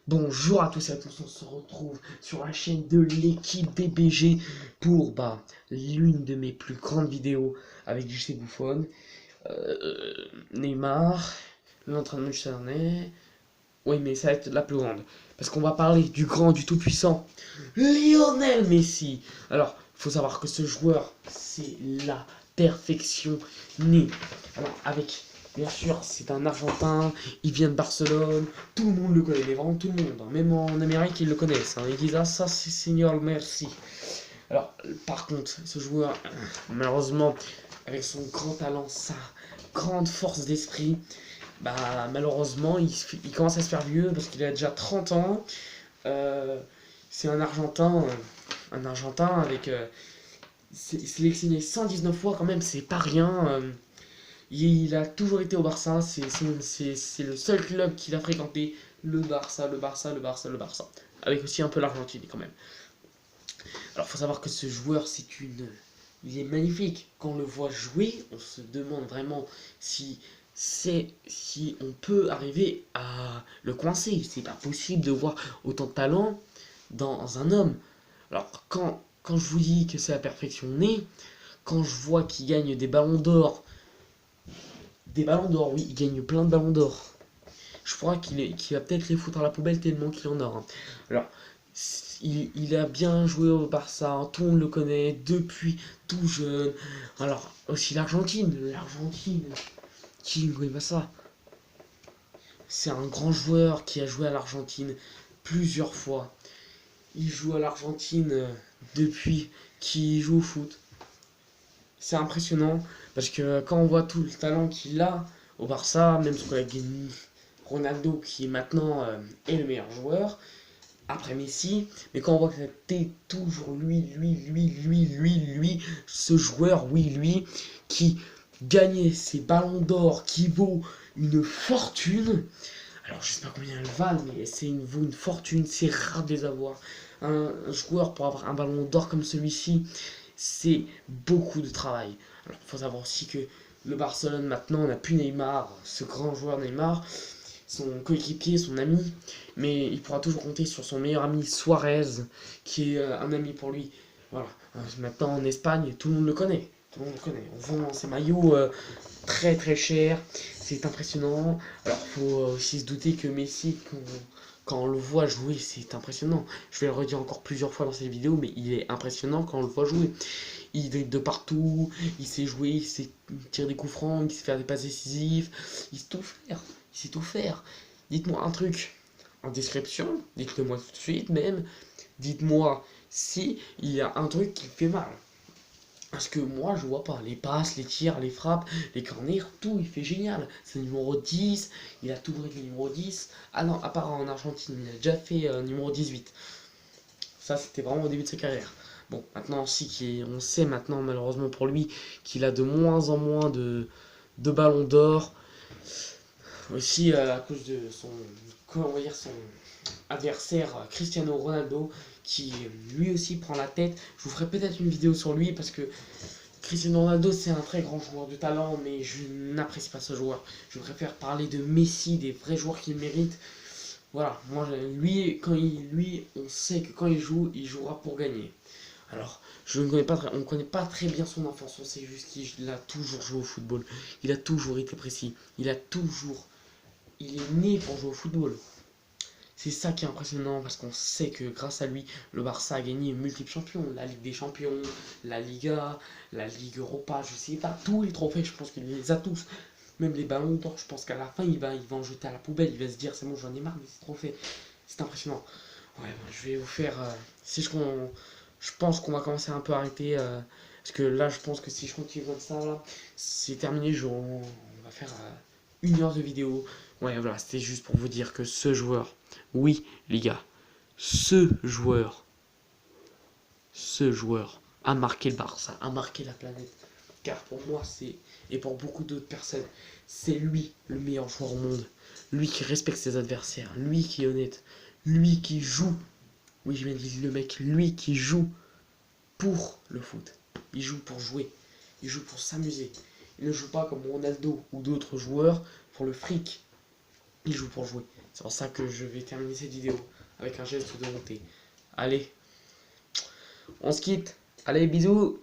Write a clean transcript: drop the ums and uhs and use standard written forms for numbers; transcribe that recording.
Bonjour à tous et à tous, on se retrouve sur la chaîne de l'équipe DBG pour l'une de mes plus grandes vidéos avec JC Buffon, Neymar, l'entraînement du Salernet. Oui, mais ça va être la plus grande parce qu'on va parler du grand, du tout-puissant Lionel Messi. Alors, il faut savoir que ce joueur, c'est la perfection née. Alors, avec, bien sûr, c'est un Argentin, il vient de Barcelone, tout le monde le connaît, mais vraiment tout le monde, hein. Même en Amérique, ils le connaissent, hein. Ils disent, ah, ça, c'est Seigneur Merci. Alors, par contre, ce joueur, malheureusement, avec son grand talent, sa grande force d'esprit, malheureusement, il commence à se faire vieux parce qu'il a déjà 30 ans. Euh, c'est un Argentin avec sélectionné 119 fois quand même, c'est pas rien. Il a toujours été au Barça, c'est le seul club qu'il a fréquenté, le Barça, le Barça, le Barça, le Barça. Avec aussi un peu l'Argentine quand même. Alors faut savoir que ce joueur, il est magnifique. Quand on le voit jouer, on se demande vraiment si on peut arriver à le coincer. C'est pas possible de voir autant de talent dans un homme. Alors quand je vous dis que c'est la perfection née, quand je vois qu'il gagne des ballons d'or, oui, il gagne plein de ballons d'or. Je crois qu'il va peut-être les foutre à la poubelle tellement qu'il en a, hein. Alors, il a bien joué au Barça, hein, tout le monde le connaît depuis tout jeune. Alors, aussi l'Argentine, qui ne connaît pas ça? C'est un grand joueur qui a joué à l'Argentine plusieurs fois. Il joue à l'Argentine depuis qu'il joue au foot. C'est impressionnant parce que quand on voit tout le talent qu'il a au Barça, même son collègue Ronaldo qui est maintenant est le meilleur joueur après Messi, mais quand on voit que c'était toujours lui, ce joueur, oui, lui, qui gagnait ses ballons d'or qui vaut une fortune. Alors je sais pas combien elle valent, mais vaut une fortune, c'est rare de les avoir. Un joueur pour avoir un ballon d'or comme celui-ci, c'est beaucoup de travail. Alors il faut savoir aussi que le Barcelone maintenant n'a plus Neymar, ce grand joueur Neymar, son coéquipier, son ami, mais il pourra toujours compter sur son meilleur ami Suarez, qui est un ami pour lui. Voilà. Maintenant en Espagne, tout le monde le connaît. Tout le monde le connaît. On vend ses maillots très très cher. C'est impressionnant. Alors, il faut aussi se douter que Messi, quand on le voit jouer, c'est impressionnant. Je vais le redire encore plusieurs fois dans cette vidéo, mais il est impressionnant quand on le voit jouer. Il dribble de partout, il sait jouer, il sait tirer des coups francs, il sait faire des passes décisives, il sait tout faire. Il sait tout faire. Dites-moi un truc en description, dites-le moi tout de suite même. Dites-moi si il y a un truc qui fait mal. Parce que moi, je vois pas. Les passes, les tirs, les frappes, les corners, tout, il fait génial. C'est le numéro 10, il a tout avec le numéro 10. Ah non, à part en Argentine, il a déjà fait numéro 18. Ça, c'était vraiment au début de sa carrière. Bon, maintenant aussi, on sait maintenant, malheureusement pour lui, qu'il a de moins en moins de ballons d'or. Aussi à cause de comment on va dire, son adversaire Cristiano Ronaldo, qui lui aussi prend la tête. Je vous ferai peut-être une vidéo sur lui parce que Cristiano Ronaldo, c'est un très grand joueur de talent, mais je n'apprécie pas ce joueur. Je préfère parler de Messi, des vrais joueurs qu'il mérite. Voilà, moi, lui, on sait que quand il jouera pour gagner. Alors, je ne connais pas, on ne connaît pas très bien son enfance, on sait juste qu'il a toujours joué au football. Il a toujours été précis. Il est né pour jouer au football. C'est ça qui est impressionnant parce qu'on sait que grâce à lui, le Barça a gagné multiples champions. La Ligue des Champions, la Liga, la Ligue Europa, je sais pas, tous les trophées, je pense qu'il les a tous. Même les ballons d'or, je pense qu'à la fin, il va en jeter à la poubelle. Il va se dire, c'est bon, j'en ai marre de ces trophées. C'est impressionnant. Ouais, je vais vous faire. Je pense qu'on va commencer à un peu arrêter. Parce que là, je pense que si je continue comme ça, là, c'est terminé. On va faire 1 heure de vidéo. Ouais, voilà, c'était juste pour vous dire que ce joueur, oui, les gars, ce joueur, ce joueur a marqué le Barça, a marqué la planète. Car pour moi, et pour beaucoup d'autres personnes, c'est lui le meilleur joueur au monde. Lui qui respecte ses adversaires, lui qui est honnête, lui qui joue. Oui, je viens de dire le mec, lui qui joue pour le foot. Il joue pour jouer. Il joue pour s'amuser. Il ne joue pas comme Ronaldo ou d'autres joueurs pour le fric. Il joue pour jouer. C'est pour ça que je vais terminer cette vidéo avec un geste de bonté. Allez, on se quitte. Allez, bisous.